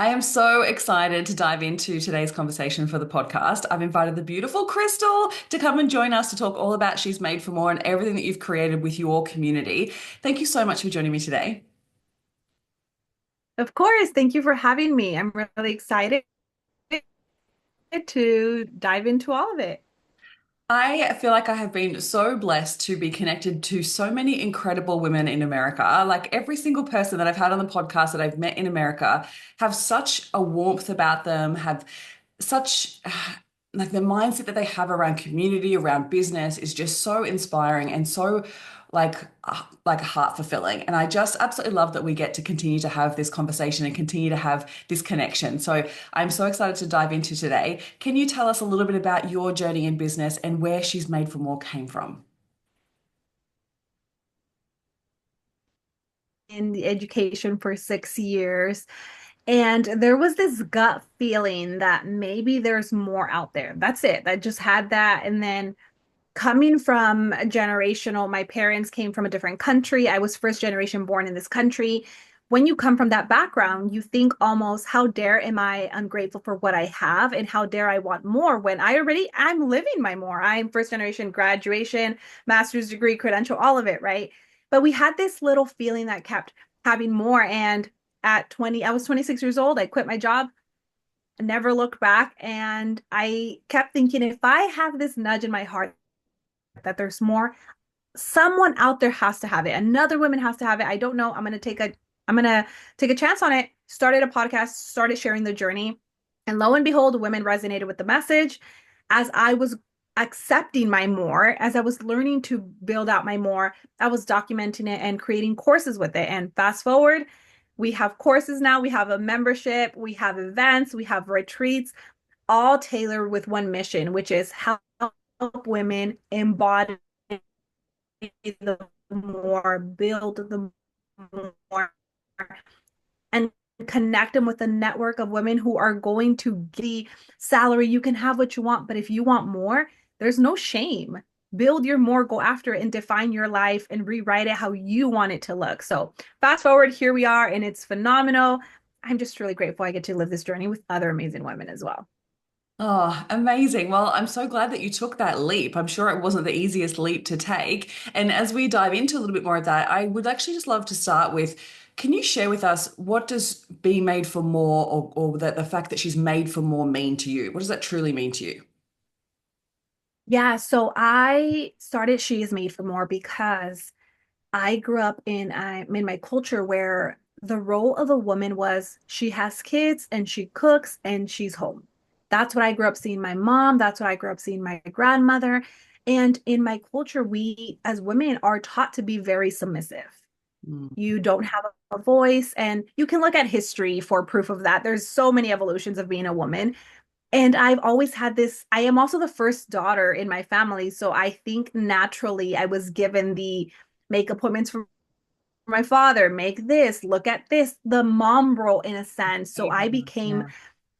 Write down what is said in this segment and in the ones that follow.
I am so excited to dive into today's conversation for the podcast. I've invited the beautiful Crystal to come and join us to talk all about She's Made for More and everything that you've created with your community. Thank you so much for joining me today. Of course. Thank you for having me. I'm really excited to dive into all of it. I feel like I have been so blessed to be connected to so many incredible women in America. Like every single person that I've had on the podcast that I've met in America have such a warmth about them, have such like the mindset that they have around community, around business is just so inspiring and so like heart fulfilling. And I just absolutely love that we get to continue to have this conversation and continue to have this connection. So I'm so excited to dive into today. Can you tell us a little bit about your journey in business and where She's Made for More came from? In the education for 6 years. And there was this gut feeling that maybe there's more out there. That's it. I just had that. And then coming from a generational, my parents came from a different country. I was first generation born in this country. When you come from that background, you think almost, how dare am I ungrateful for what I have and how dare I want more when I'm living my more. I'm first generation graduation, master's degree, credential, all of it, right? But we had this little feeling that kept having more. And at 20, I was 26 years old. I quit my job, never looked back. And I kept thinking, if I have this nudge in my heart that there's more, someone out there has to have it. Another woman has to have it. I don't know. I'm gonna take a chance on it. Started a podcast, started sharing the journey. And lo and behold, women resonated with the message. As I was accepting my more, as I was learning to build out my more, I was documenting it and creating courses with it. And fast forward, we have courses now, we have a membership, we have events, we have retreats, all tailored with one mission, which is help women embody the more, build the more, and connect them with a network of women who are going to get the salary. You can have what you want, but if you want more, there's no shame. Build your more, go after it, and define your life and rewrite it how you want it to look. So, fast forward, here we are, and it's phenomenal. I'm just really grateful I get to live this journey with other amazing women as well. Oh, amazing. Well, I'm so glad that you took that leap. I'm sure it wasn't the easiest leap to take. And as we dive into a little bit more of that, I would actually just love to start with, can you share with us what does being made for more or the fact that she's made for more mean to you? What does that truly mean to you? Yeah, so I started She Is Made for More because I grew up in my culture where the role of a woman was she has kids and she cooks and she's home. That's what I grew up seeing my mom. That's what I grew up seeing my grandmother. And in my culture, we as women are taught to be very submissive. Mm. You don't have a voice, and you can look at history for proof of that. There's so many evolutions of being a woman. And I've always had this. I am also the first daughter in my family. So I think naturally I was given the make appointments for my father, make this, look at this, the mom role in a sense. So I became Yeah.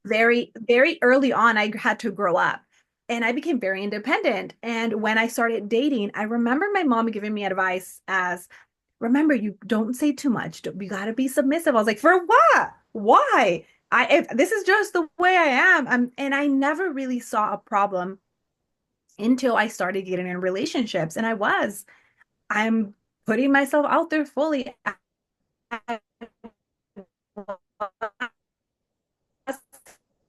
very, very early on, I had to grow up and I became very independent. And when I started dating, I remember my mom giving me advice as, remember, you don't say too much. You got to be submissive. I was like, for what? Why? If this is just the way I am. And I never really saw a problem until I started getting in relationships. And I'm putting myself out there fully. I was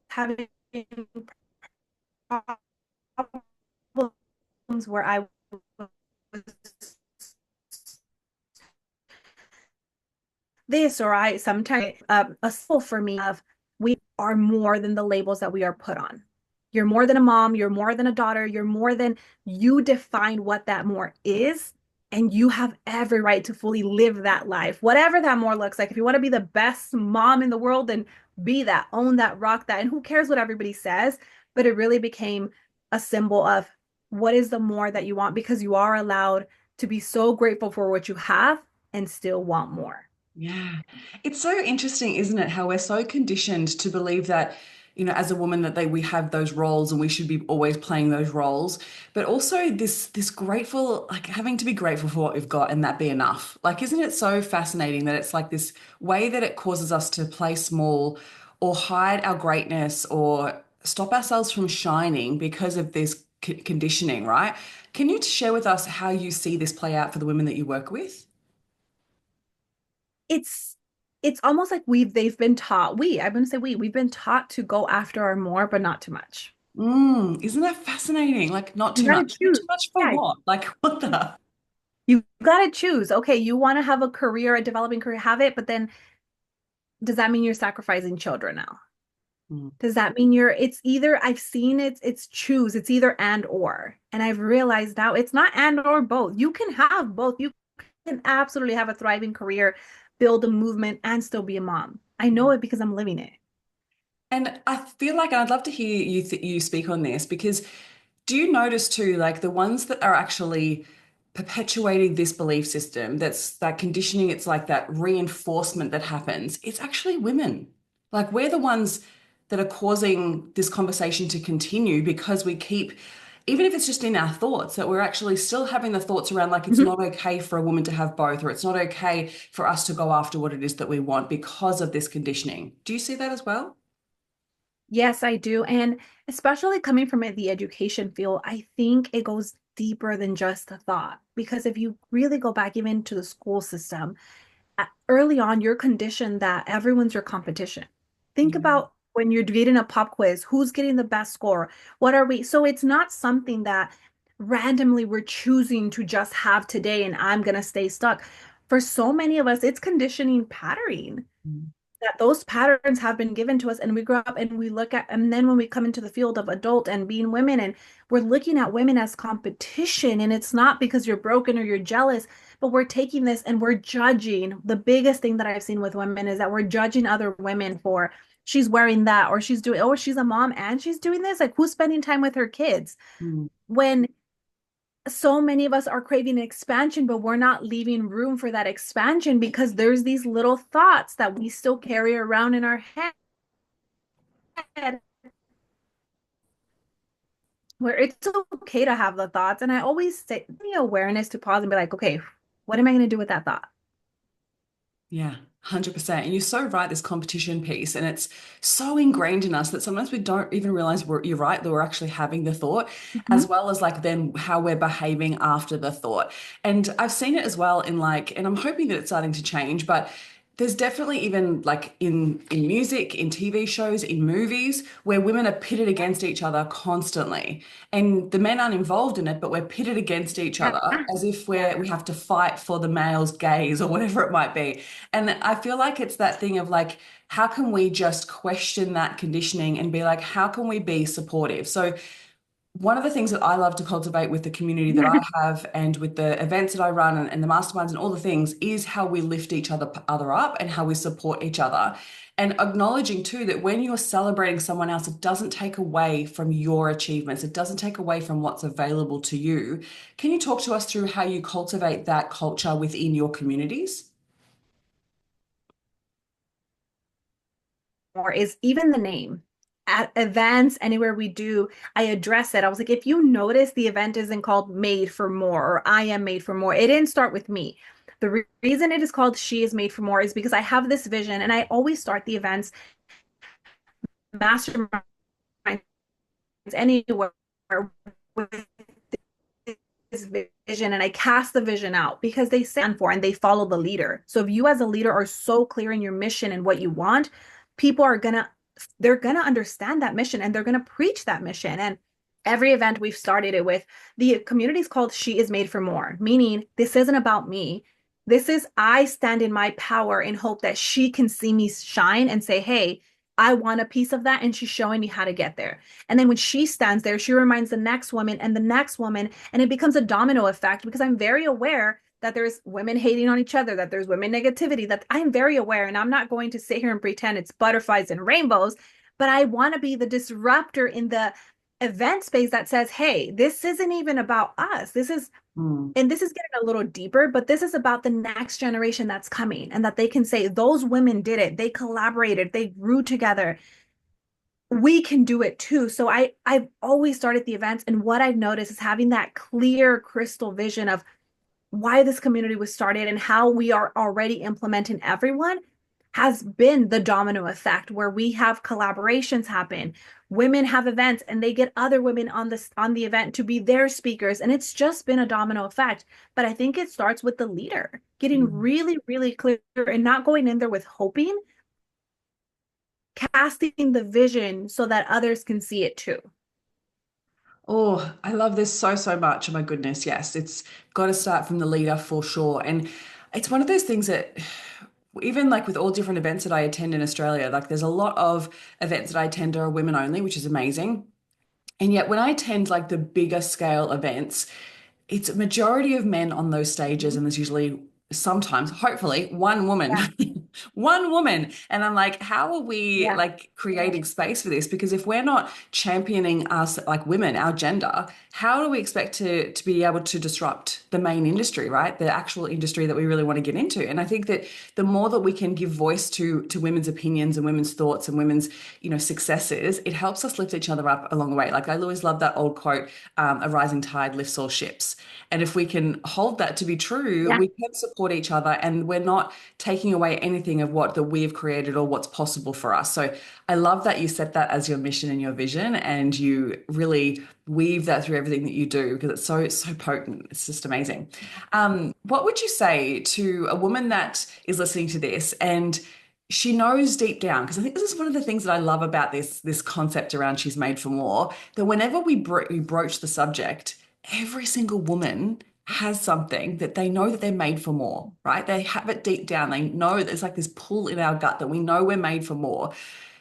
having problems where I was this, or I sometimes a soul for me of we are more than the labels that we are put on. You're more than a mom, you're more than a daughter, you're more than, you define what that more is. And you have every right to fully live that life, whatever that more looks like. If you want to be the best mom in the world, then be that, own that, rock that. And who cares what everybody says? But it really became a symbol of what is the more that you want, because you are allowed to be so grateful for what you have and still want more. Yeah. It's so interesting, isn't it? How we're so conditioned to believe that, as a woman that we have those roles and we should be always playing those roles. But also this grateful, like having to be grateful for what we've got and that be enough. Like, isn't it so fascinating that it's like this way that it causes us to play small or hide our greatness or stop ourselves from shining because of this conditioning, right? Can you share with us how you see this play out for the women that you work with? It's it's almost like they've been taught, I'm gonna say we've been taught to go after our more, but not too much. Isn't that fascinating? Like, not You too gotta much. Not choose. too much for Yeah, what? Like, what the? you gotta choose. Okay, you want to have a career, a developing career, have it, but then does that mean you're sacrificing children now? Mm. Does that mean it's either, I've seen it's choose, it's either and or. And I've realized now it's not and or both. You can have both. You can absolutely have a thriving career, build a movement, and still be a mom. I know it because I'm living it. And I feel like, and I'd love to hear you speak on this because do you notice too, like the ones that are actually perpetuating this belief system, that's that conditioning, it's like that reinforcement that happens, it's actually women. Like we're the ones that are causing this conversation to continue because we keep, even if it's just in our thoughts, that we're actually still having the thoughts around like it's Mhm. not okay for a woman to have both, or it's not okay for us to go after what it is that we want because of this conditioning. Do you see that as well? Yes, I do. And especially coming from the education field, I think it goes deeper than just a thought. Because if you really go back even to the school system, early on, you're conditioned that everyone's your competition. Think Yeah. about when you're getting a pop quiz, who's getting the best score? What are we? So it's not something that randomly we're choosing to just have today and I'm going to stay stuck. For so many of us, it's conditioning patterning Mm. that those patterns have been given to us and we grow up and we look at, and then when we come into the field of adult and being women and we're looking at women as competition, and it's not because you're broken or you're jealous, but we're taking this and we're judging. The biggest thing that I've seen with women is that we're judging other women for, she's wearing that, or she's doing, oh, she's a mom and she's doing this, like who's spending time with her kids, Mm. when so many of us are craving expansion, but we're not leaving room for that expansion because there's these little thoughts that we still carry around in our head where it's okay to have the thoughts. And I always say the awareness to pause and be like, okay, what am I going to do with that thought? Yeah, 100%. And you're so right, this competition piece. And it's so ingrained in us that sometimes we don't even realize you're right, that we're actually having the thought, as Mhm. well as like then how we're behaving after the thought. And I've seen it as well in like, and I'm hoping that it's starting to change, but there's definitely even like in music, in TV shows, in movies, where women are pitted against each other constantly. And the men aren't involved in it, but we're pitted against each Yeah. other as if Yeah. we have to fight for the male's gaze or whatever it might be. And I feel like it's that thing of like, how can we just question that conditioning and be like, how can we be supportive? So one of the things that I love to cultivate with the community that I have and with the events that I run and the masterminds and all the things is how we lift each other up and how we support each other. And acknowledging too that when you're celebrating someone else, it doesn't take away from your achievements. It doesn't take away from what's available to you. Can you talk to us through how you cultivate that culture within your communities? More is even the name. At events, anywhere we do, I address it. I was like, if you notice the event isn't called Made for More or I Am Made for More, it didn't start with me. The reason it is called She is Made for More is because I have this vision and I always start the events, masterminds anywhere with this vision, and I cast the vision out because they stand for and they follow the leader. So if you as a leader are so clear in your mission and what you want, people are gonna they're gonna understand that mission and they're gonna preach that mission. And every event we've started it with, the community is called She is Made for More, meaning this isn't about me. This is I stand in my power in hope that she can see me shine and say, hey, I want a piece of that. And she's showing me how to get there. And then when she stands there, she reminds the next woman and the next woman, and it becomes a domino effect because I'm very aware that there's women hating on each other, that there's women negativity, that I'm very aware. And I'm not going to sit here and pretend it's butterflies and rainbows, but I want to be the disruptor in the event space that says, hey, this isn't even about us. This is, Mm. and this is getting a little deeper, but this is about the next generation that's coming and that they can say, those women did it. They collaborated, they grew together, we can do it too. So I've always started the events, and what I've noticed is having that clear crystal vision of why this community was started and how we are already implementing everyone. has been the domino effect where we have collaborations happen. Women have events and they get other women on the event to be their speakers. And it's just been a domino effect. But I think it starts with the leader getting Mm. really, really clear and not going in there with hoping, casting the vision so that others can see it too. Oh, I love this so, so much. Oh my goodness. Yes, it's got to start from the leader for sure. And it's one of those things that even like with all different events that I attend in Australia, like there's a lot of events that I attend are women only, which is amazing. And yet when I attend like the bigger scale events, it's a majority of men on those stages, and there's usually sometimes, hopefully, one woman, Yeah. one woman. And I'm like, how are we Yeah. like creating space for this? Because if we're not championing us like women, our gender, how do we expect to be able to disrupt the main industry, right? The actual industry that we really want to get into. And I think that the more that we can give voice to women's opinions and women's thoughts and women's, successes, it helps us lift each other up along the way. Like I always love that old quote, a rising tide lifts all ships. And if we can hold that to be true, Yeah. we can support each other and we're not taking away anything of what that we've created or what's possible for us. So I love that you set that as your mission and your vision and you really weave that through everything that you do because it's so potent. It's just amazing. What would you say to a woman that is listening to this and she knows deep down, because I think this is one of the things that I love about this concept around she's made for more, that whenever we broach the subject, every single woman has something that they know that they're made for more, right? They have it deep down. They know there's like this pull in our gut that we know we're made for more.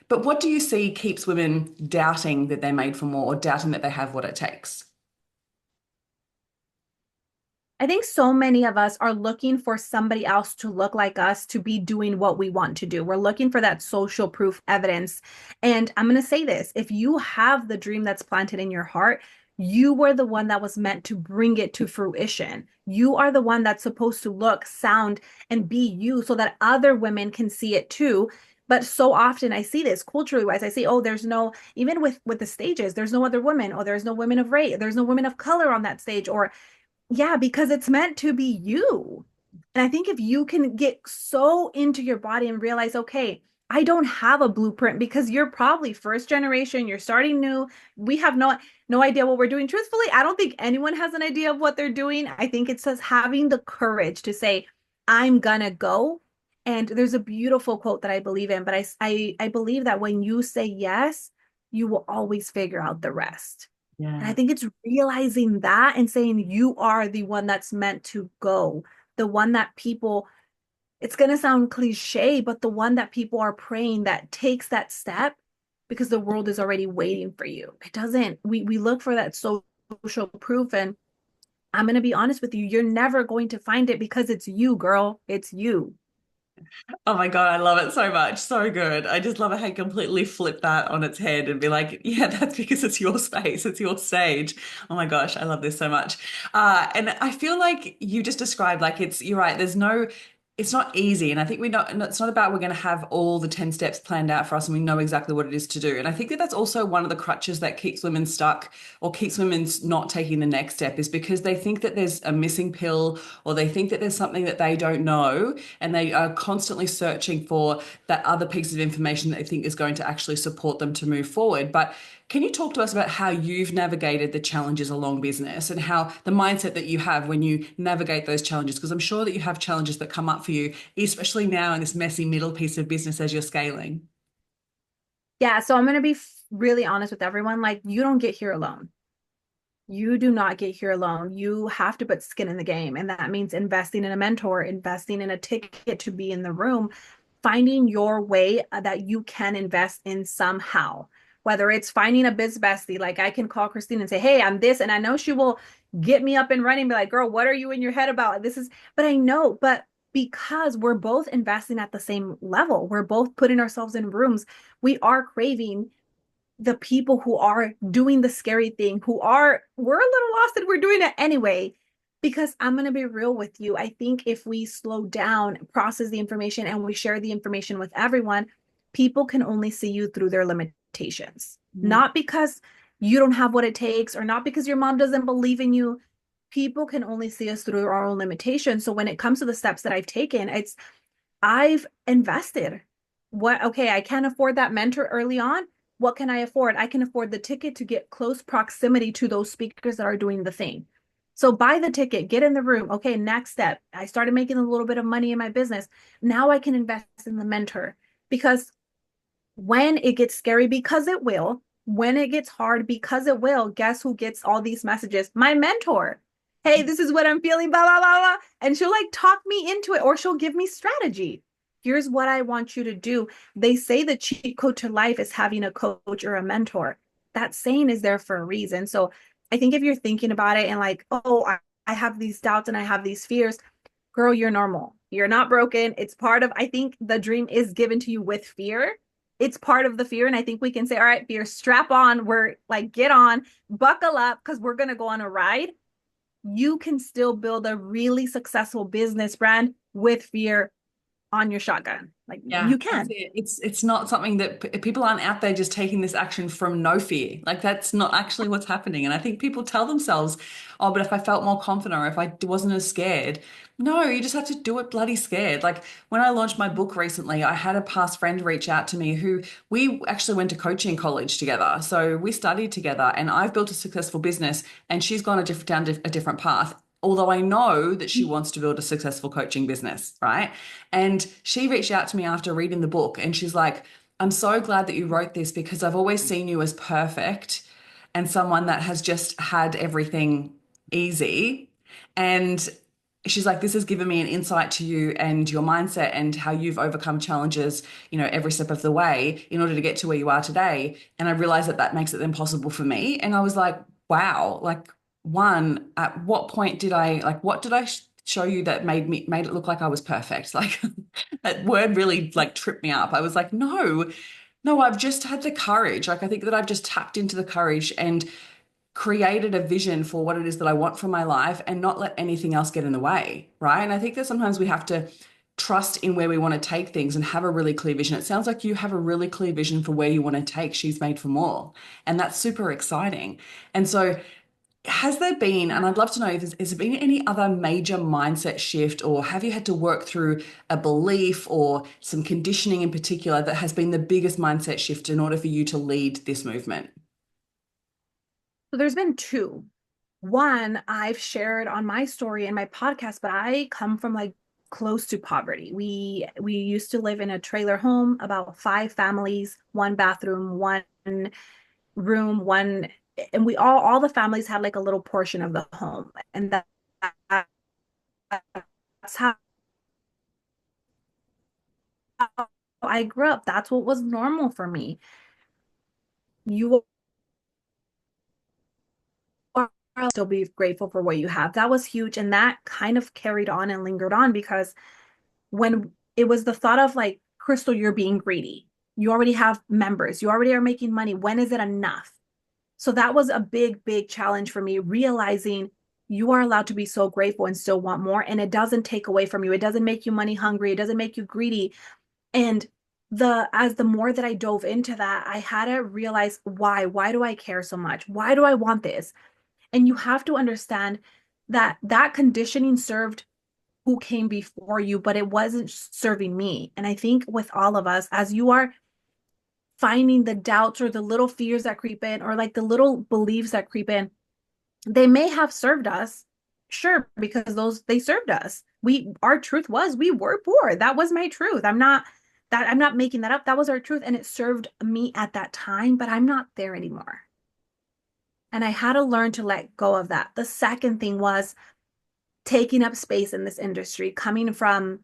But what do you see keeps women doubting that they're made for more or doubting that they have what it takes? I think so many of us are looking for somebody else to look like us to be doing what we want to do. We're looking for that social proof evidence. And I'm going to say this, if you have the dream that's planted in your heart, you were the one that was meant to bring it to fruition. You are the one that's supposed to look, sound, and be you so that other women can see it too. But so often I see this culturally wise. I see, oh, there's no, even with the stages, there's no other women, or there's no women of race, there's no women of color on that stage, or yeah, because it's meant to be you. And I think if you can get so into your body and realize, okay, I don't have a blueprint because you're probably first generation, you're starting new. We have no idea what we're doing. Truthfully, I don't think anyone has an idea of what they're doing. I think it's just having the courage to say, I'm gonna go. And there's a beautiful quote that I believe in, but I believe that when you say yes, you will always figure out the rest. And I Yeah. think it's realizing that and saying you are the one that's meant to go, the one that people, it's going to sound cliche, but the one that people are praying that takes that step because the world is already waiting for you. It doesn't, we look for that social proof. And I'm going to be honest with you, you're never going to find it because it's you, girl. It's you. Oh my God, I love it so much. So good. I just love how you completely flip that on its head and be like, yeah, that's because it's your space, it's your stage. Oh my gosh, I love this so much. And I feel like you just described like you're right, it's not easy. And I think it's not about we're going to have all the 10 steps planned out for us and we know exactly what it is to do. And I think that that's also one of the crutches that keeps women stuck or keeps women not taking the next step is because they think that there's a missing pill or they think that there's something that they don't know and they are constantly searching for that other piece of information that they think is going to actually support them to move forward. But can you talk to us about how you've navigated the challenges along business and how the mindset that you have when you navigate those challenges? Because I'm sure that you have challenges that come up for you, especially now in this messy middle piece of business as you're scaling. Yeah. So I'm going to be really honest with everyone. Like, you don't get here alone. You do not get here alone. You have to put skin in the game. And that means investing in a mentor, investing in a ticket to be in the room, finding your way that you can invest in somehow. Whether it's finding a biz bestie, like I can call Christine and say, hey, I'm this. And I know she will get me up and running, be like, girl, what are you in your head about? This is, but I know, but because we're both investing at the same level, we're both putting ourselves in rooms, we are craving the people who are doing the scary thing, we're a little lost and we're doing it anyway. Because I'm going to be real with you. I think if we slow down, process the information, and we share the information with everyone, people can only see you through their limitations. Mm. Not because you don't have what it takes or not because your mom doesn't believe in you. People can only see us through our own limitations. So when it comes to the steps that I've taken, I've invested. What, okay, I can't afford that mentor early on. What can I afford? I can afford the ticket to get close proximity to those speakers that are doing the thing. So buy the ticket, get in the room. Okay, next step. I started making a little bit of money in my business. Now I can invest in the mentor because when it gets scary, because it will, when it gets hard, because it will, guess who gets all these messages? My mentor. Hey, this is what I'm feeling, blah, blah, blah, blah. And she'll like talk me into it or she'll give me strategy. Here's what I want you to do. They say the cheat code to life is having a coach or a mentor. That saying is there for a reason. So I think if you're thinking about it and like, oh, I have these doubts and I have these fears, girl, you're normal. You're not broken. It's part of, I think the dream is given to you with fear. It's part of the fear. And I think we can say, all right, fear, strap on. We're like, get on, buckle up, because we're going to go on a ride. You can still build a really successful business brand with fear on your shotgun. Like Yeah, you that's can. it. It's not something that people aren't out there just taking this action from no fear. Like that's not actually what's happening. And I think people tell themselves, "Oh, but if I felt more confident or if I wasn't as scared." No, you just have to do it bloody scared. Like when I launched my book recently, I had a past friend reach out to me who we actually went to coaching college together. So we studied together and I've built a successful business and she's gone down a different path. Although I know that she wants to build a successful coaching business, right? And she reached out to me after reading the book and she's like, I'm so glad that you wrote this because I've always seen you as perfect and someone that has just had everything easy. And she's like, this has given me an insight to you and your mindset and how you've overcome challenges, every step of the way in order to get to where you are today. And I realized that that makes it then possible for me. And I was like, wow, like one, at what point did I, like, what did I show you that made it look like I was perfect? Like that word really like tripped me up. I was like, no, no, I've just had the courage. Like I think that I've just tapped into the courage and created a vision for what it is that I want from my life and not let anything else get in the way, right? And I think that sometimes we have to trust in where we want to take things and have a really clear vision. It sounds like you have a really clear vision for where you want to take She's Made for More. And that's super exciting. And so has there been, and I'd love to know if has there been any other major mindset shift, or have you had to work through a belief or some conditioning in particular that has been the biggest mindset shift in order for you to lead this movement? So there's been two. One, I've shared on my story in my podcast, but I come from like close to poverty. We used to live in a trailer home, about five families, one bathroom, one room, one, and we all the families had like a little portion of the home. And that's how I grew up. That's what was normal for me. You are still be grateful for what you have. That was huge. And that kind of carried on and lingered on because when it was the thought of like, Cristal, you're being greedy. You already have members. You already are making money. When is it enough? So that was a big, big challenge for me, realizing you are allowed to be so grateful and still want more. And it doesn't take away from you. It doesn't make you money hungry. It doesn't make you greedy. And the more that I dove into that, I had to realize why. Why do I care so much? Why do I want this? And you have to understand that that conditioning served who came before you, but it wasn't serving me. And I think with all of us, as you are finding the doubts or the little fears that creep in, or like the little beliefs that creep in, they may have served us. Sure, because those they served us. Our truth was we were poor. That was my truth. I'm not making that up. That was our truth. And it served me at that time, but I'm not there anymore. And I had to learn to let go of that. The second thing was taking up space in this industry, coming from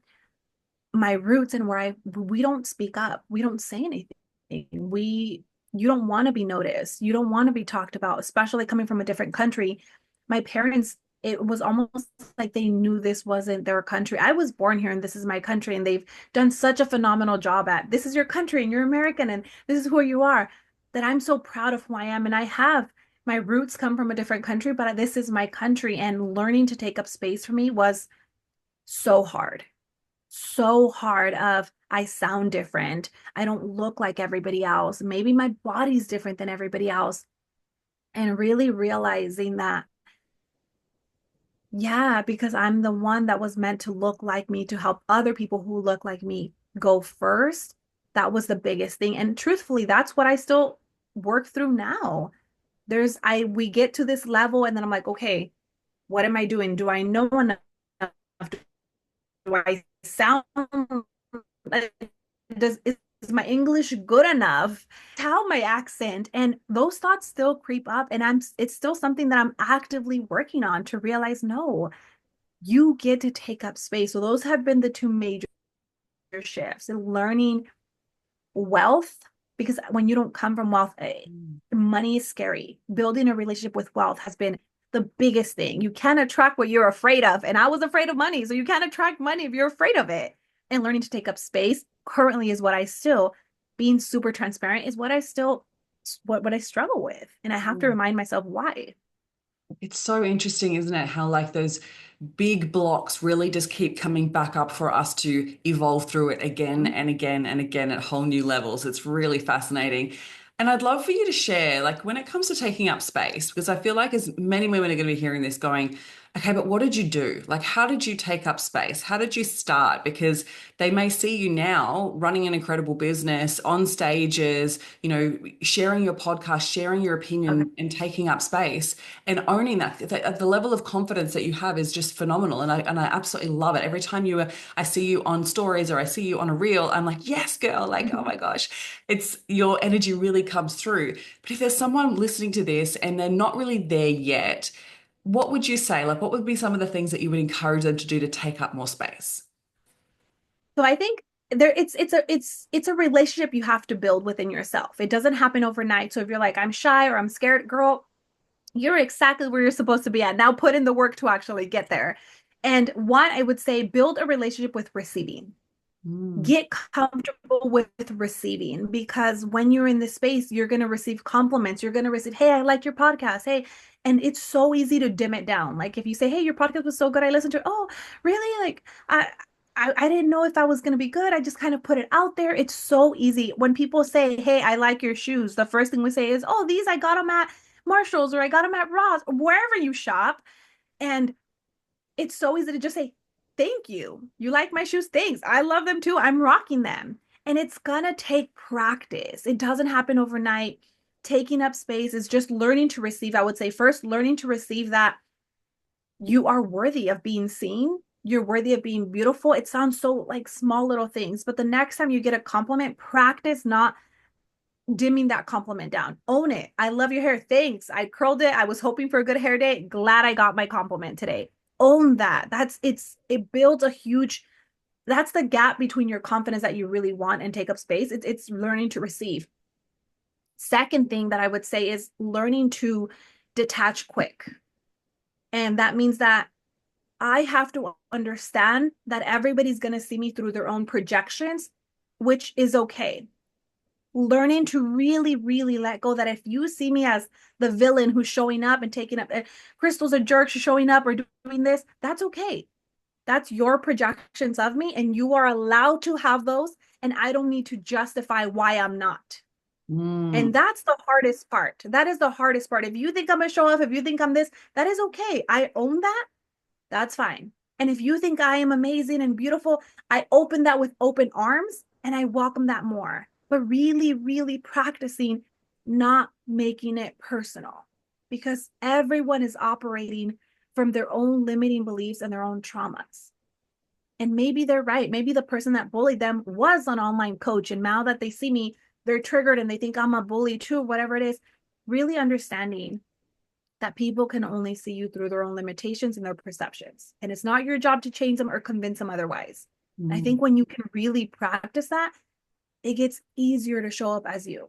my roots and where we don't speak up. We don't say anything. You don't want to be noticed. You don't want to be talked about, especially coming from a different country. My parents, it was almost like they knew this wasn't their country. I was born here and this is my country, and they've done such a phenomenal job at this is your country and you're American and this is who you are, that I'm so proud of who I am. And I have my roots come from a different country, but this is my country. And learning to take up space for me was so hard, so hard. Of I sound different. I don't look like everybody else. Maybe my body's different than everybody else. And really realizing that Yeah, because I'm the one that was meant to look like me to help other people who look like me go first. That was the biggest thing. And truthfully, that's what I still work through now. We get to this level and then I'm like, okay, what am I doing? Do I know enough? Do I sound like, is my English good enough? How my accent and those thoughts still creep up and it's still something that I'm actively working on to realize no, you get to take up space. So those have been the two major shifts in learning wealth, because when you don't come from wealth, Mm. money is scary. Building a relationship with wealth has been the biggest thing. You can't attract what you're afraid of. And I was afraid of money. So you can't attract money if you're afraid of it. And learning to take up space currently is what I still, being super transparent is what I still, what I struggle with. And I have to Mm. remind myself why. It's so interesting, isn't it? How like those big blocks really just keep coming back up for us to evolve through it again and again and again at whole new levels. It's really fascinating. And I'd love for you to share, like when it comes to taking up space, because I feel like as many women are going to be hearing this going, okay, but what did you do? Like, how did you take up space? How did you start? Because they may see you now running an incredible business on stages, sharing your podcast, sharing your Okay. opinion and taking up space and owning that. The level of confidence that you have is just phenomenal. And I absolutely love it. Every time I see you on stories or I see you on a reel, I'm like, yes, girl, like, oh my gosh, it's your energy really comes through. But if there's someone listening to this and they're not really there yet, what would you say? Like, what would be some of the things that you would encourage them to do to take up more space? So I think it's a relationship you have to build within yourself. It doesn't happen overnight. So if you're like, I'm shy or I'm scared, girl, you're exactly where you're supposed to be at. Now put in the work to actually get there. And one, I would say build a relationship with receiving. Mm. Get comfortable with receiving, because when you're in this space, you're going to receive compliments. You're going to receive, hey, I like your podcast. Hey, and it's so easy to dim it down. Like if you say, hey, your podcast was so good, I listened to it. Oh, really? Like I didn't know if I was going to be good. I just kind of put it out there. It's so easy. When people say, hey, I like your shoes, the first thing we say is, oh, these I got them at Marshall's or I got them at Ross, or wherever you shop. And it's so easy to just say, thank you. You like my shoes? Thanks. I love them too. I'm rocking them. And it's gonna take practice. It doesn't happen overnight. Taking up space is just learning to receive. I would say first, learning to receive that you are worthy of being seen. You're worthy of being beautiful. It sounds so like small little things, but the next time you get a compliment, practice not dimming that compliment down. Own it. I love your hair. Thanks. I curled it. I was hoping for a good hair day. Glad I got my compliment today. Own that. It builds a huge, that's the gap between your confidence that you really want and take up space. It's learning to receive. Second thing that I would say is learning to detach quick. And that means that I have to understand that everybody's going to see me through their own projections, which is okay. Learning to really, really let go that if you see me as the villain who's showing up and taking up, Crystal's a jerk, she's showing up or doing this, that's okay. That's your projections of me, and you are allowed to have those. And I don't need to justify why I'm not. Mm. And that's the hardest part. That is the hardest part. If you think I'm a show off, if you think I'm this, that is okay. I own that. That's fine. And if you think I am amazing and beautiful, I open that with open arms and I welcome that more. But really, really practicing not making it personal, because everyone is operating from their own limiting beliefs and their own traumas. And maybe they're right. Maybe the person that bullied them was an online coach. And now that they see me, they're triggered and they think I'm a bully too, whatever it is. Really understanding that people can only see you through their own limitations and their perceptions. And it's not your job to change them or convince them otherwise. I Mm. think when you can really practice that, it gets easier to show up as you.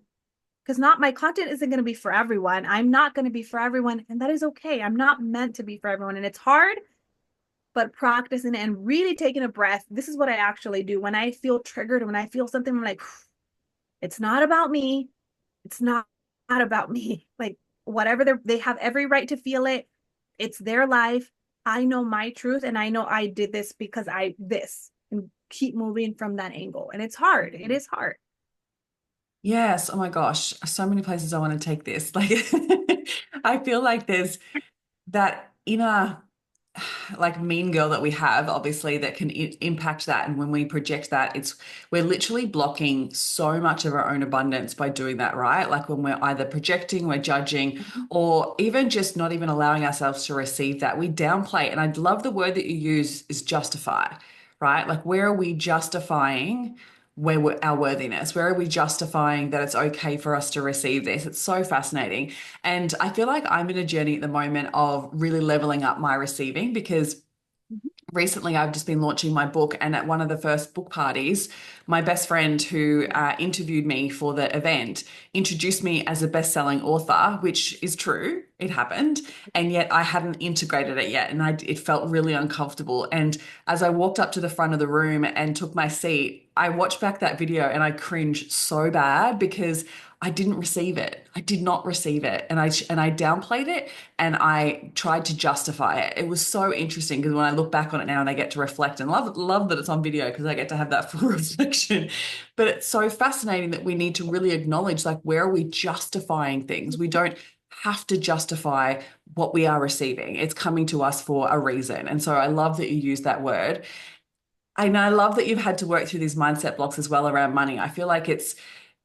Because not my content isn't going to be for everyone. I'm not going to be for everyone. And that is okay. I'm not meant to be for everyone. And it's hard, but practicing and really taking a breath. This is what I actually do when I feel triggered, when I feel something, I'm like, it's not about me. It's not about me. Like whatever they have every right to feel it. It's their life. I know my truth and I know I did this because I this and keep moving from that angle. And it's hard. It is hard. Yes. Oh my gosh. So many places I want to take this. Like, I feel like there's that inner like mean girl that we have, obviously, that can impact that. And when we project that, we're literally blocking so much of our own abundance by doing that, right? Like when we're either projecting, we're judging, Mhm. or even just not even allowing ourselves to receive that. We downplay it. And I love the word that you use is justify, right? Like where are we justifying our worthiness? Where are we justifying that it's okay for us to receive this? It's so fascinating. And I feel like I'm in a journey at the moment of really leveling up my receiving because Mhm. recently I've just been launching my book, and at one of the first book parties, my best friend who interviewed me for the event introduced me as a best-selling author, which is true, it happened, and yet I hadn't integrated it yet, and it felt really uncomfortable. And as I walked up to the front of the room and took my seat, I watched back that video and I cringed so bad because I didn't receive it. I did not receive it, and I downplayed it, and I tried to justify it. It was so interesting because when I look back on it now and I get to reflect, and love that it's on video because I get to have that full reflection. But it's so fascinating that we need to really acknowledge, like, where are we justifying things? We don't have to justify what we are receiving. It's coming to us for a reason. And so I love that you use that word. And I love that you've had to work through these mindset blocks as well around money. I feel like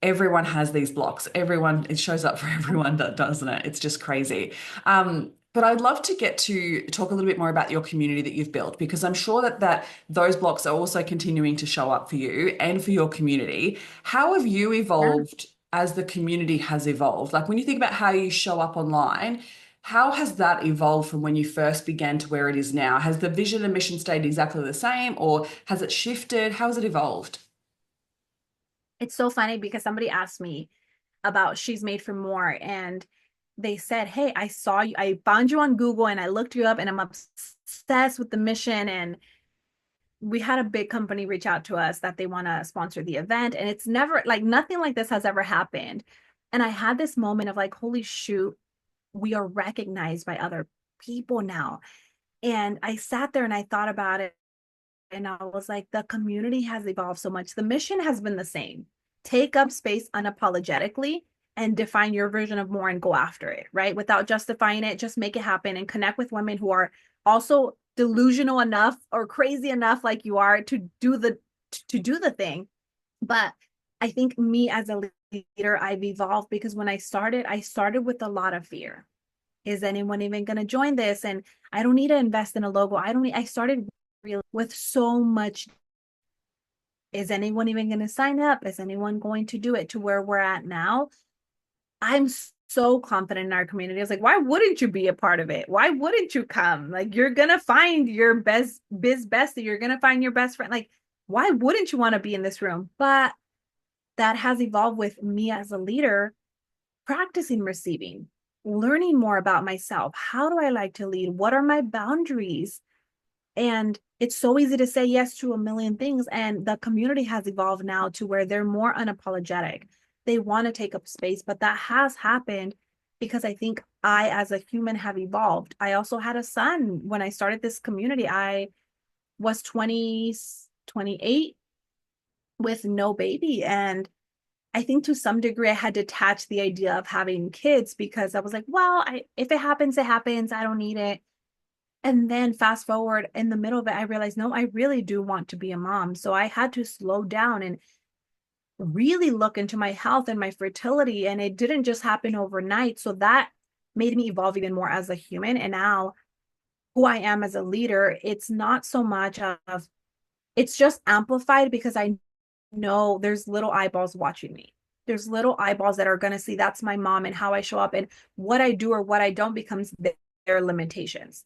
everyone has these blocks. Everyone, it shows up for everyone, doesn't it? It's just crazy. But I'd love to get to talk a little bit more about your community that you've built, because I'm sure that those blocks are also continuing to show up for you and for your community. How have you Yeah. evolved as the community has evolved? Like when you think about how you show up online, how has that evolved from when you first began to where it is now? Has the vision and mission stayed exactly the same, or has it shifted? How has it evolved? It's so funny because somebody asked me about She's Made for More, and they said, "Hey, I saw you, I found you on Google and I looked you up and I'm obsessed with the mission." And we had a big company reach out to us that they want to sponsor the event. And it's never like nothing like this has ever happened. And I had this moment of like, holy shoot, we are recognized by other people now. And I sat there and I thought about it. And I was like, the community has evolved so much. The mission has been the same: take up space unapologetically and define your version of more and go after it, right? Without justifying it, just make it happen and connect with women who are also delusional enough or crazy enough like you are to do the thing. But I think me as a leader, I've evolved because when I started with a lot of fear. Is anyone even going to join this? And I don't need to invest in a logo. I started really with so much. Is anyone even going to sign up? Is anyone going to do it? To where we're at now, I'm so confident in our community. I was like, why wouldn't you be a part of it? Why wouldn't you come? Like, you're going to find your best biz bestie. You're going to find your best friend. Like, why wouldn't you want to be in this room? But that has evolved with me as a leader, practicing receiving, learning more about myself. How do I like to lead? What are my boundaries? And it's so easy to say yes to a million things. And the community has evolved now to where they're more unapologetic. They want to take up space, but that has happened because I think I, as a human, have evolved. I also had a son when I started this community. I was 28 with no baby. And I think to some degree, I had to detach the idea of having kids because I was like, well, if it happens, it happens. I don't need it. And then fast forward in the middle of it, I realized, no, I really do want to be a mom. So I had to slow down and really look into my health and my fertility. And it didn't just happen overnight. So that made me evolve even more as a human. And now who I am as a leader, it's not so much of, it's just amplified because I know there's little eyeballs watching me. There's little eyeballs that are going to see that's my mom, and how I show up and what I do or what I don't becomes their limitations.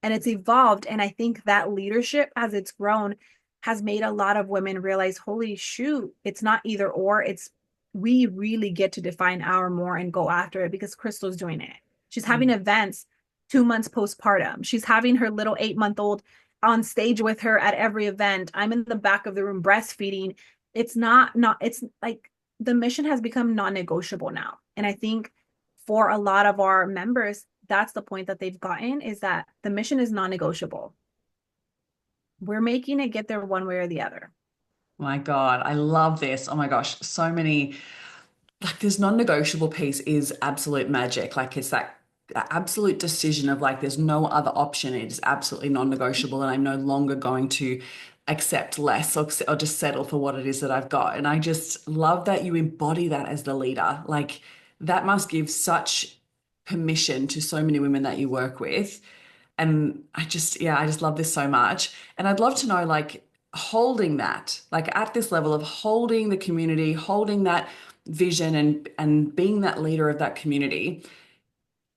And it's evolved. And I think that leadership, as it's grown, has made a lot of women realize, holy shoot, it's not either or. It's we really get to define our more and go after it because Crystal's doing it. She's having events 2 months postpartum. She's having her little 8-month-old on stage with her at every event. I'm in the back of the room breastfeeding. It's like the mission has become non-negotiable now. And I think for a lot of our members, that's the point that they've gotten, is that the mission is non-negotiable. We're making it get there one way or the other. My God, I love this. Oh my gosh, so many, like this non-negotiable piece is absolute magic. Like it's that. absolute decision of like there's no other option. It is absolutely non-negotiable, and I'm no longer going to accept less or just settle for what it is that I've got. And I just love that you embody that as the leader. Like that must give such permission to so many women that you work with. And yeah, I just love this so much. And I'd love to know, like, holding that, like at this level of holding the community, holding that vision and being that leader of that community.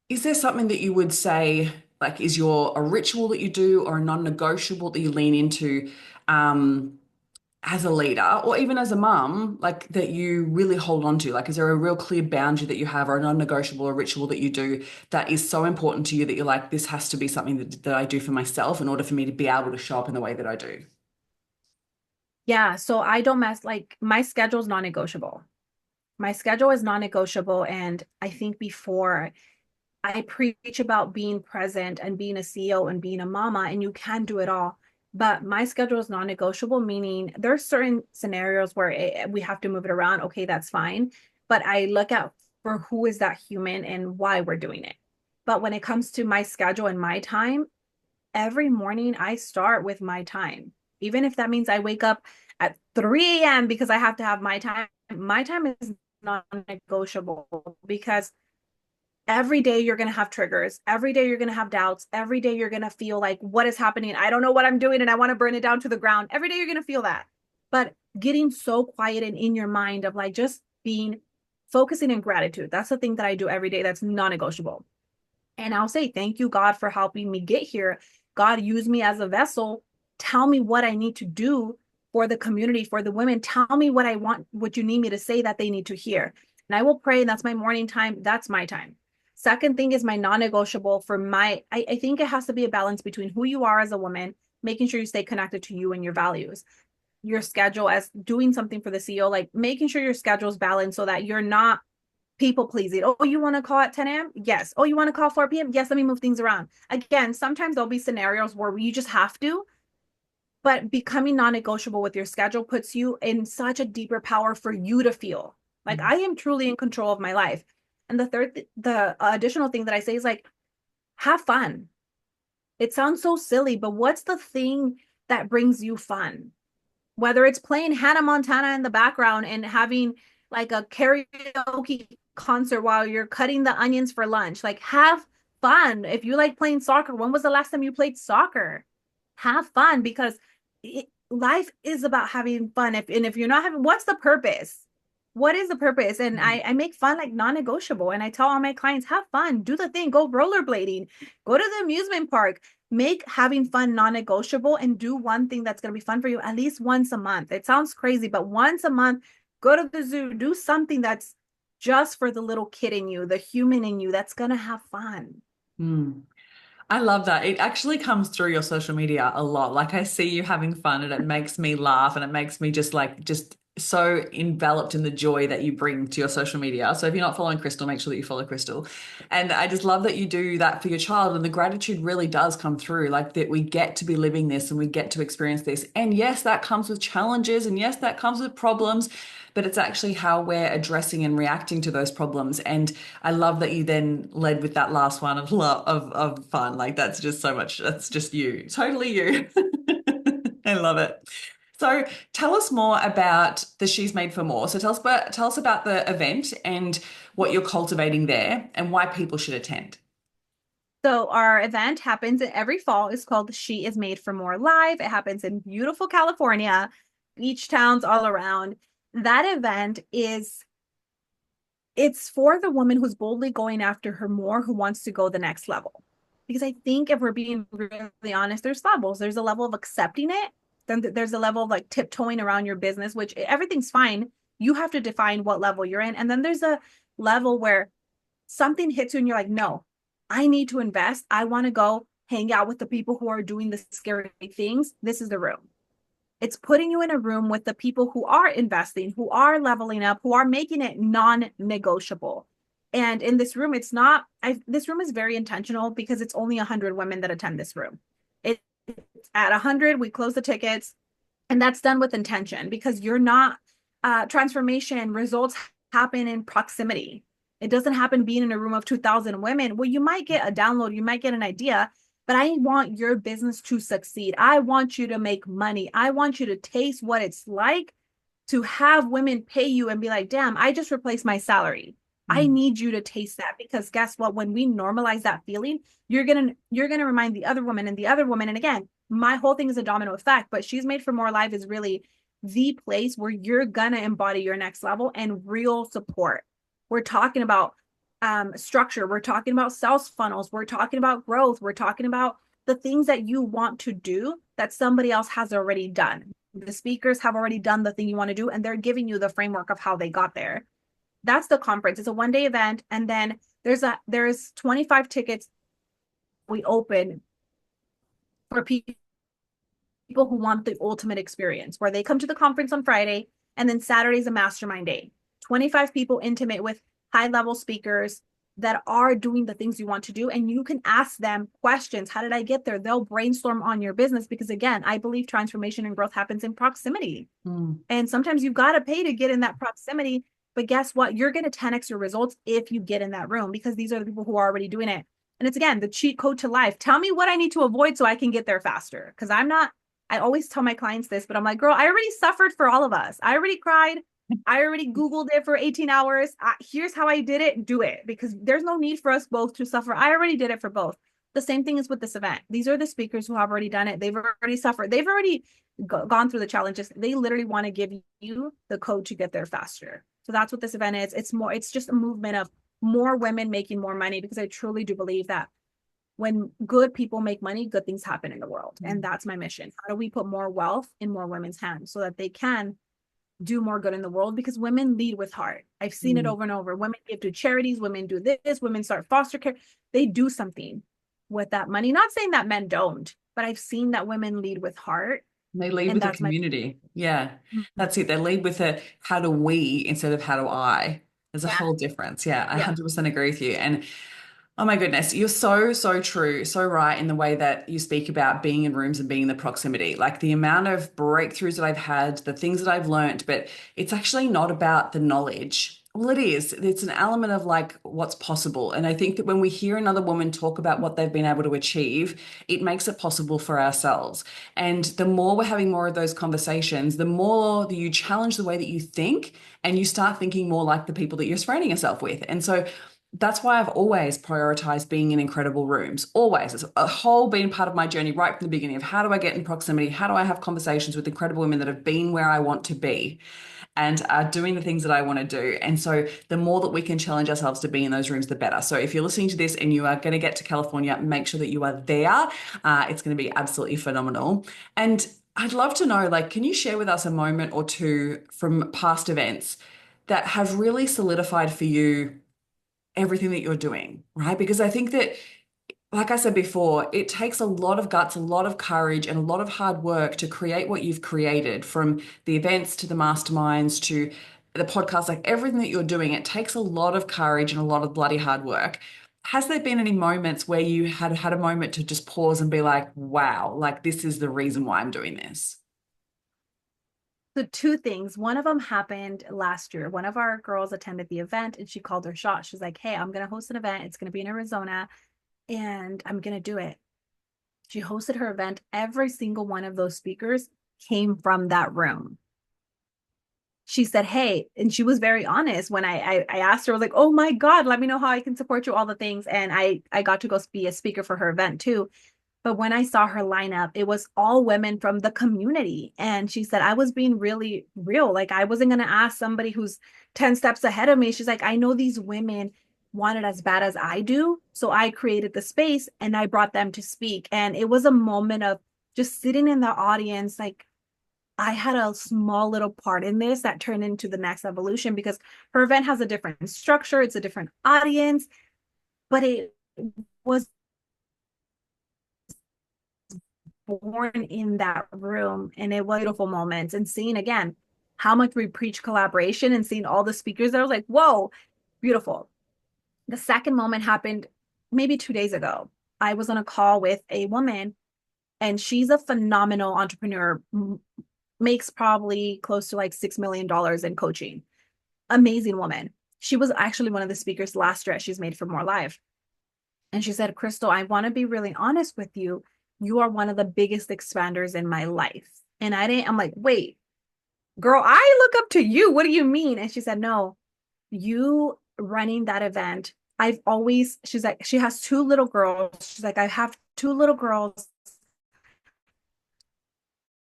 Is there something that you would say, like, is your a ritual that you do or a non-negotiable that you lean into as a leader or even as a mum, like that you really hold on to? Like, is there a real clear boundary that you have or a non-negotiable or ritual that you do that is so important to you that you're like, this has to be something that I do for myself in order for me to be able to show up in the way that I do? Yeah, so I don't mess like my schedule is non-negotiable. My schedule is non-negotiable, and I think before I preach about being present and being a CEO and being a mama, and you can do it all. But my schedule is non-negotiable, meaning there's certain scenarios where we have to move it around. Okay, that's fine. But I look at for who is that human and why we're doing it. But when it comes to my schedule and my time, every morning I start with my time. Even if that means I wake up at 3 a.m. because I have to have my time is non-negotiable because every day you're going to have triggers. Every day you're going to have doubts. Every day you're going to feel like, what is happening? I don't know what I'm doing and I want to burn it down to the ground. Every day you're going to feel that. But getting so quiet and in your mind of like just being focusing in gratitude. That's the thing that I do every day that's non negotiable. And I'll say, thank you, God, for helping me get here. God, use me as a vessel. Tell me what I need to do for the community, for the women. Tell me what I want, what you need me to say that they need to hear. And I will pray. And that's my morning time. That's my time. Second thing is my non-negotiable for I think it has to be a balance between who you are as a woman, making sure you stay connected to you and your values, your schedule as doing something for the CEO, like making sure your schedule is balanced so that you're not people pleasing. Oh, you want to call at 10 a.m.? Yes. Oh, you want to call 4 p.m.? Yes, let me move things around. Again, sometimes there'll be scenarios where you just have to, but becoming non-negotiable with your schedule puts you in such a deeper power for you to feel like I am truly in control of my life. And the additional thing that I say is like, have fun. It sounds so silly, but what's the thing that brings you fun? Whether it's playing Hannah Montana in the background and having like a karaoke concert while you're cutting the onions for lunch, like have fun. If you like playing soccer, when was the last time you played soccer? Have fun because life is about having fun. If you're not having, what's the purpose? What is the purpose? And I make fun like non-negotiable. And I tell all my clients, have fun, do the thing, go rollerblading, go to the amusement park, make having fun non-negotiable and do one thing that's going to be fun for you at least once a month. It sounds crazy, but once a month, go to the zoo, do something that's just for the little kid in you, the human in you that's going to have fun. Mm. I love that. It actually comes through your social media a lot. Like I see you having fun and it makes me laugh and it makes me just so enveloped in the joy that you bring to your social media. So if you're not following Crystal, make sure that you follow Crystal. And I just love that you do that for your child. And the gratitude really does come through, like that we get to be living this and we get to experience this. And yes, that comes with challenges. And yes, that comes with problems. But it's actually how we're addressing and reacting to those problems. And I love that you then led with that last one of love of fun. Like that's just so much. That's just you, totally you. I love it. So tell us more about the She's Made for More. So tell us about the event and what you're cultivating there and why people should attend. So our event happens every fall. It's called She is Made for More Live. It happens in beautiful California, beach towns all around. That event is it's for the woman who's boldly going after her more, who wants to go the next level. Because I think if we're being really honest, there's levels. There's a level of accepting it. Then there's a level of like tiptoeing around your business, which everything's fine. You have to define what level you're in. And then there's a level where something hits you and you're like, no, I need to invest. I want to go hang out with the people who are doing the scary things. This is the room. It's putting you in a room with the people who are investing, who are leveling up, who are making it non-negotiable. And in this room, this room is very intentional because it's only 100 women that attend this room. It's at 100, we close the tickets, and that's done with intention because you're not transformation results happen in proximity. It doesn't happen being in a room of 2,000 women. Well, you might get a download, you might get an idea, but I want your business to succeed. I want you to make money. I want you to taste what it's like to have women pay you and be like, damn, I just replaced my salary. I Mm. need you to taste that, because guess what? When we normalize that feeling, you're gonna remind the other woman and the other woman. And again, my whole thing is a domino effect, but She's Made for More Live is really the place where you're gonna embody your next level and real support. We're talking about structure. We're talking about sales funnels. We're talking about growth. We're talking about the things that you want to do that somebody else has already done. The speakers have already done the thing you want to do, and they're giving you the framework of how they got there. That's the conference. It's a 1 day event, and then there's 25 tickets we open for people who want the ultimate experience, where they come to the conference on Friday, and then Saturday's a mastermind day. 25 people intimate with high level speakers that are doing the things you want to do. And you can ask them questions. How did I get there? They'll brainstorm on your business, because again, I believe transformation and growth happens in proximity. Mm. And sometimes you've got to pay to get in that proximity. But guess what? You're going to 10x your results if you get in that room, because these are the people who are already doing it. And it's again the cheat code to life. Tell me what I need to avoid so I can get there faster. Because I always tell my clients this, but I'm like, girl, I already suffered for all of us. I already cried. I already Googled it for 18 hours. Here's how I did it. Do it, because there's no need for us both to suffer. I already did it for both. The same thing is with this event. These are the speakers who have already done it. They've already suffered. They've already gone through the challenges. They literally want to give you the code to get there faster. So that's what this event is. It's just a movement of more women making more money, because I truly do believe that when good people make money, good things happen in the world. And that's my mission. How do we put more wealth in more women's hands so that they can do more good in the world? Because women lead with heart. I've seen it Mm. over and over. Women give to charities, women do this, women start foster care. They do something with that money. Not saying that men don't, but I've seen that women lead with heart. They lead And with a that's my community. Yeah, Mhm. that's it. They lead with a how do we instead of how do I. There's a Yeah. whole difference. Yeah, I Yeah. 100% agree with you. And oh my goodness, you're so, so true, so right in the way that you speak about being in rooms and being in the proximity. Like the amount of breakthroughs that I've had, the things that I've learned, but it's actually not about the knowledge. Well, it is. It's an element of like what's possible. And I think that when we hear another woman talk about what they've been able to achieve, it makes it possible for ourselves. And the more we're having more of those conversations, the more that you challenge the way that you think and you start thinking more like the people that you're surrounding yourself with. And so that's why I've always prioritized being in incredible rooms. Always. It's a whole been part of my journey right from the beginning of how do I get in proximity? How do I have conversations with incredible women that have been where I want to be and are doing the things that I want to do? And so the more that we can challenge ourselves to be in those rooms, the better. So if you're listening to this and you are going to get to California, make sure that you are there. It's going to be absolutely phenomenal. And I'd love to know, like, can you share with us a moment or two from past events that have really solidified for you everything that you're doing, right? Because I think that, like I said before, it takes a lot of guts, a lot of courage, and a lot of hard work to create what you've created from the events to the masterminds to the podcast, like everything that you're doing. It takes a lot of courage and a lot of bloody hard work. Has there been any moments where you had a moment to just pause and be like, wow, like this is the reason why I'm doing this? So two things. One of them happened last year. One of our girls attended the event and she called her shot. She's like, hey, I'm going to host an event. It's going to be in Arizona and I'm going to do it. She hosted her event. Every single one of those speakers came from that room. She said, hey, and she was very honest when I asked her, I was like, oh my God, let me know how I can support you, all the things. And I got to go be a speaker for her event too. But when I saw her lineup, it was all women from the community. And she said, I was being really real. Like, I wasn't going to ask somebody who's 10 steps ahead of me. She's like, I know these women want it as bad as I do. So I created the space and I brought them to speak. And it was a moment of just sitting in the audience. Like, I had a small little part in this that turned into the next evolution, because her event has a different structure, it's a different audience, but it was born in that room, and it was beautiful moments. And seeing again how much we preach collaboration and seeing all the speakers there, I was like, whoa, beautiful. The second moment happened maybe 2 days ago. I was on a call with a woman, and she's a phenomenal entrepreneur, makes probably close to like $6 million in coaching. Amazing woman. She was actually one of the speakers last dress she's made for More Live. And she said, Cristal, I want to be really honest with you. You are one of the biggest expanders in my life. And I'm like, wait, girl, I look up to you. What do you mean? And she said, no, you running that event. She's like, she has two little girls. She's like, I have two little girls.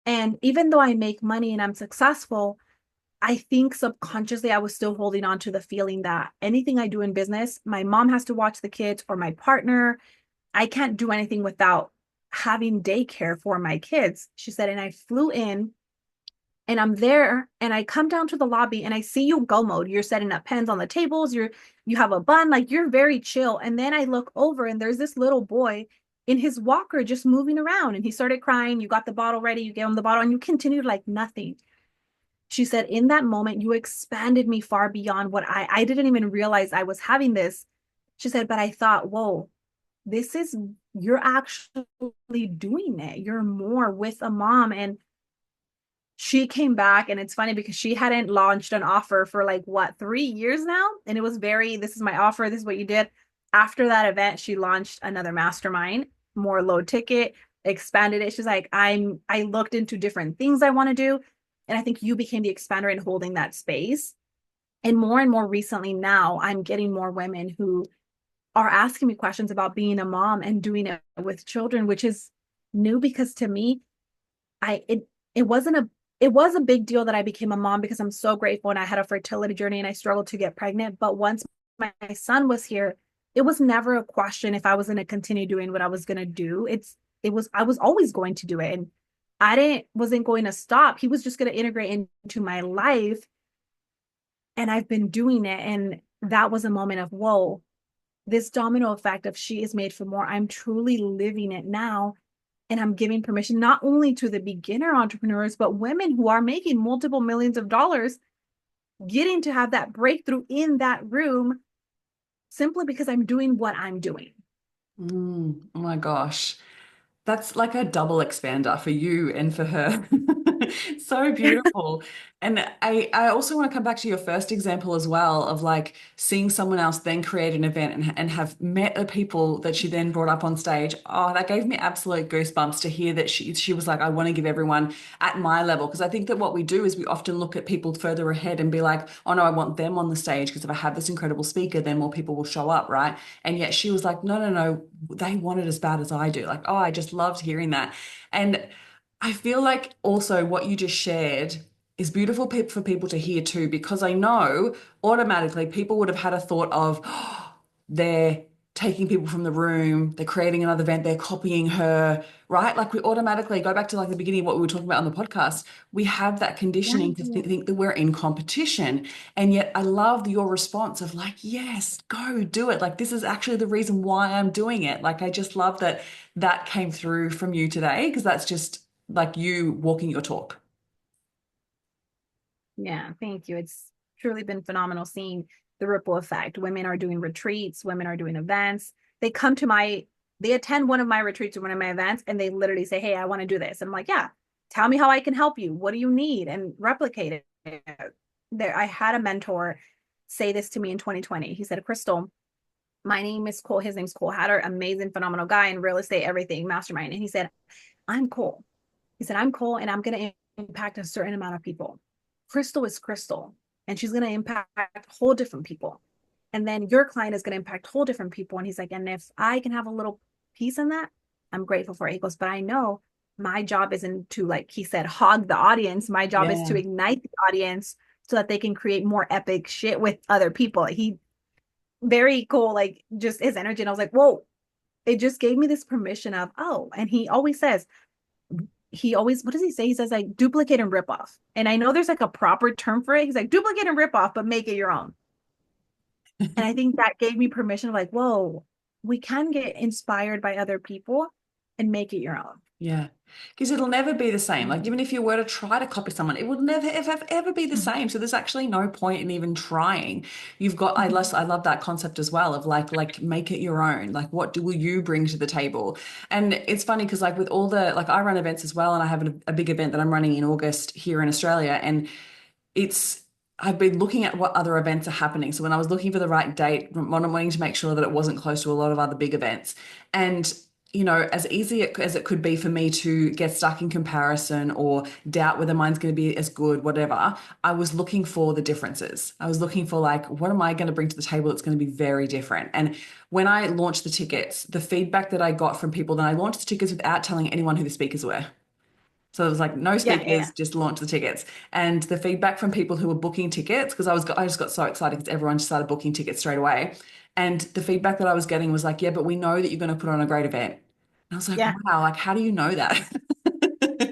And even though I make money and I'm successful, I think subconsciously I was still holding on to the feeling that anything I do in business, my mom has to watch the kids or my partner. I can't do anything without having daycare for my kids. She said, and I flew in and I'm there and I come down to the lobby and I see you go mode. You're setting up pens on the tables. You have a bun, like you're very chill. And then I look over and there's this little boy in his walker just moving around and he started crying. You got the bottle ready, you gave him the bottle and you continued like nothing. She said, in that moment, you expanded me far beyond what I didn't even realize I was having this. She said, but I thought, whoa, you're actually doing it. You're more with a mom. And she came back and it's funny because she hadn't launched an offer for like what 3 years now, and it was this is my offer, this is what you did. After that event she launched another mastermind, more low ticket, expanded it. She's like, I looked into different things I want to do, and I think you became the expander in holding that space. And more recently now I'm getting more women who are asking me questions about being a mom and doing it with children, which is new because to me I it wasn't a it was a big deal that I became a mom because I'm so grateful and I had a fertility journey and I struggled to get pregnant. But once my son was here, it was never a question if I was going to continue doing what I was going to do. I was always going to do it, and I didn't wasn't going to stop. He was just going to integrate into my life, and I've been doing it. And that was a moment of whoa, this domino effect of she is made for more. I'm truly living it now. And I'm giving permission not only to the beginner entrepreneurs, but women who are making multiple millions of dollars, getting to have that breakthrough in that room simply because I'm doing what I'm doing. Oh my gosh. That's like a double expander for you and for her. So beautiful. And I also want to come back to your first example as well of like seeing someone else then create an event and have met the people that she then brought up on stage. Oh, that gave me absolute goosebumps to hear that she was like, I want to give everyone at my level. Because I think that what we do is we often look at people further ahead and be like, oh no, I want them on the stage because if I have this incredible speaker, then more people will show up, right? And yet she was like, no, no, no, they want it as bad as I do. Like, oh, I just loved hearing that. And I feel like also what you just shared is beautiful for people to hear too, because I know automatically people would have had a thought of, oh, they're taking people from the room, they're creating another event, they're copying her, right? Like we automatically go back to like the beginning of what we were talking about on the podcast. We have that conditioning to Yeah. think that we're in competition. And yet I love your response of like, yes, go do it. Like this is actually the reason why I'm doing it. Like I just love that that came through from you today because that's just like you walking your talk. Yeah, thank you. It's truly been phenomenal seeing the ripple effect. Women are doing retreats, women are doing events. They come to they attend one of my retreats or one of my events, and they literally say, hey, I want to do this. I'm like, yeah, tell me how I can help you. What do you need? And replicate it. I had a mentor say this to me in 2020. He said, Cristal, my name is Cole. His name's Cole Hatter, amazing, phenomenal guy in real estate, everything, mastermind. And he said, I'm Cole. He said, I'm Cole and I'm going to impact a certain amount of people. Cristal is Cristal and she's going to impact whole different people. And then your client is going to impact whole different people. And he's like, and if I can have a little piece in that, I'm grateful for it. He goes, but I know my job isn't to, like he said, hog the audience. My job is to Yeah. ignite the audience so that they can create more epic shit with other people. He very cool, like just his energy. And I was like, whoa, it just gave me this permission of, oh, and he always, what does he say? He says like duplicate and rip off. And I know there's like a proper term for it. He's like duplicate and rip off, but make it your own. And I think that gave me permission, like, whoa, we can get inspired by other people and make it your own. Yeah. Because it'll never be the same. Like, Mhm. even if you were to try to copy someone, it would never, ever be the Mhm. same. So there's actually no point in even trying. You've got, Mhm. I love that concept as well of like, make it your own. Like, what will you bring to the table? And it's funny because, like, with all like, I run events as well, and I have a big event that I'm running in August here in Australia. And it's I've been looking at what other events are happening. So when I was looking for the right date, wanting to make sure that it wasn't close to a lot of other big events. And, as easy as it could be for me to get stuck in comparison or doubt whether mine's going to be as good, whatever, I was looking for the differences. I was looking for like, what am I going to bring to the table that's going to be very different? And when I launched the tickets, the feedback that I got from people, then I launched the tickets without telling anyone who the speakers were. So it was like no Yeah, yeah, speakers, yeah. just launch the tickets. And the feedback from people who were booking tickets, because I just got so excited because everyone just started booking tickets straight away. And the feedback that I was getting was like, yeah, but we know that you're going to put on a great event. And I was like, Yeah, wow, like how do you know that?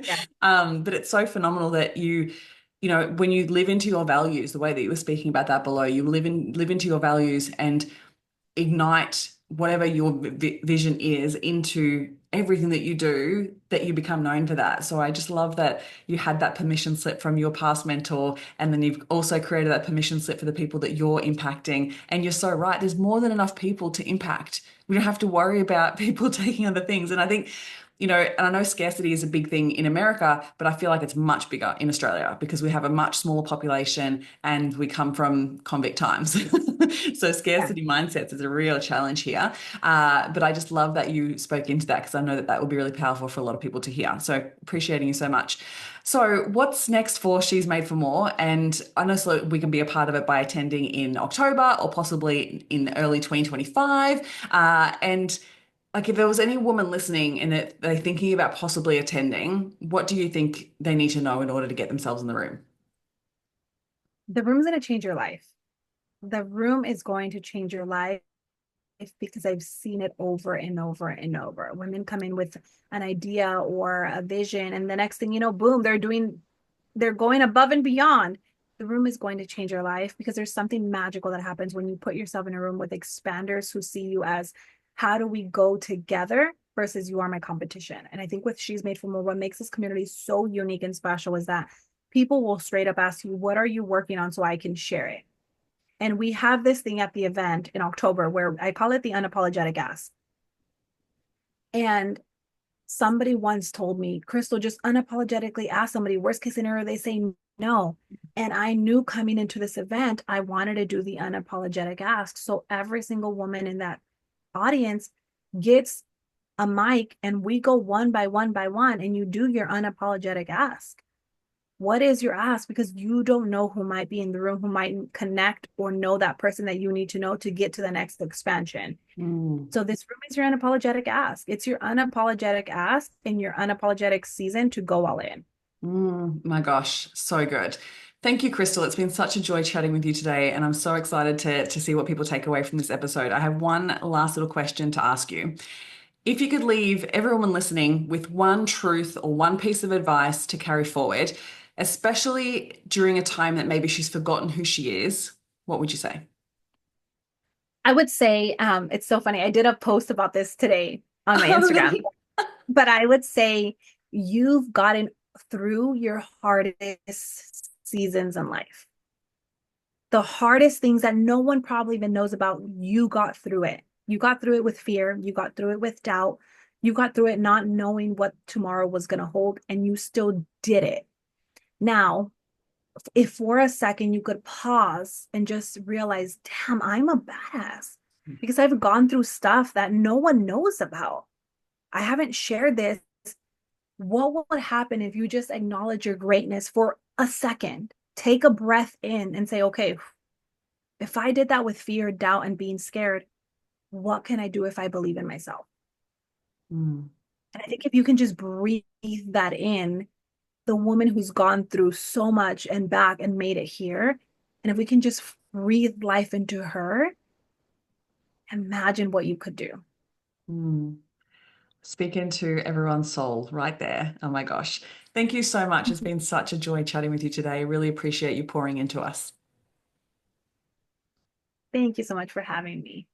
yeah. But it's so phenomenal that when you live into your values, the way that you were speaking about that below, you live into your values and ignite whatever your vision is into everything that you do, that you become known for that. So I just love that you had that permission slip from your past mentor, and then you've also created that permission slip for the people that you're impacting. And you're so right, there's more than enough people to impact. We don't have to worry about people taking other things. And I think and I know scarcity is a big thing in America, but I feel like it's much bigger in Australia because we have a much smaller population and we come from convict times. So Yeah. scarcity mindsets is a real challenge here. But I just love that you spoke into that because I know that that will be really powerful for a lot of people to hear. So appreciating you so much. So what's next for She's Made for More? And honestly, we can be a part of it by attending in October or possibly in early 2025. And like if there was any woman listening and they're thinking about possibly attending, what do you think they need to know in order to get themselves in the room? The room's going to change your life. The room is going to change your life because I've seen it over and over and over. Women come in with an idea or a vision, and the next thing you know, boom, they're going above and beyond. The room is going to change your life because there's something magical that happens when you put yourself in a room with expanders who see you as how do we go together versus you are my competition. And I think with She's Made for More, what makes this community so unique and special is that people will straight up ask you, what are you working on so I can share it? And we have this thing at the event in October where I call it the unapologetic ask. And somebody once told me, Cristal, just unapologetically ask somebody, worst case scenario, they say no. And I knew coming into this event, I wanted to do the unapologetic ask. So every single woman in that audience gets a mic and we go one by one by one and you do your unapologetic ask. What is your ask? Because you don't know who might be in the room, who might connect or know that person that you need to know to get to the next expansion. Mm. So this room is your unapologetic ask. It's your unapologetic ask in your unapologetic season to go all in. My gosh, so good. Thank you, Crystal. It's been such a joy chatting with you today, and I'm so excited to see what people take away from this episode. I have one last little question to ask you. If you could leave everyone listening with one truth or one piece of advice to carry forward, especially during a time that maybe she's forgotten who she is, what would you say? I would say it's so funny. I did a post about this today on my Oh, Instagram, really? but I would say you've gotten through your hardest seasons in life. The hardest things that no one probably even knows about, you got through it. You got through it with fear, you got through it with doubt, you got through it not knowing what tomorrow was going to hold, and you still did it. Now, if for a second you could pause and just realize, damn, I'm a badass because I've gone through stuff that no one knows about. I haven't shared this. What would happen if you just acknowledge your greatness for a second? Take a breath in and say, okay, if I did that with fear, doubt, and being scared, what can I do if I believe in myself? Mm, And I think if you can just breathe that in, the woman who's gone through so much and back and made it here, and if we can just breathe life into her, imagine what you could do. mm. Speak into everyone's soul right there. Oh my gosh. Thank you so much. It's been such a joy chatting with you today. Really appreciate you pouring into us. Thank you so much for having me.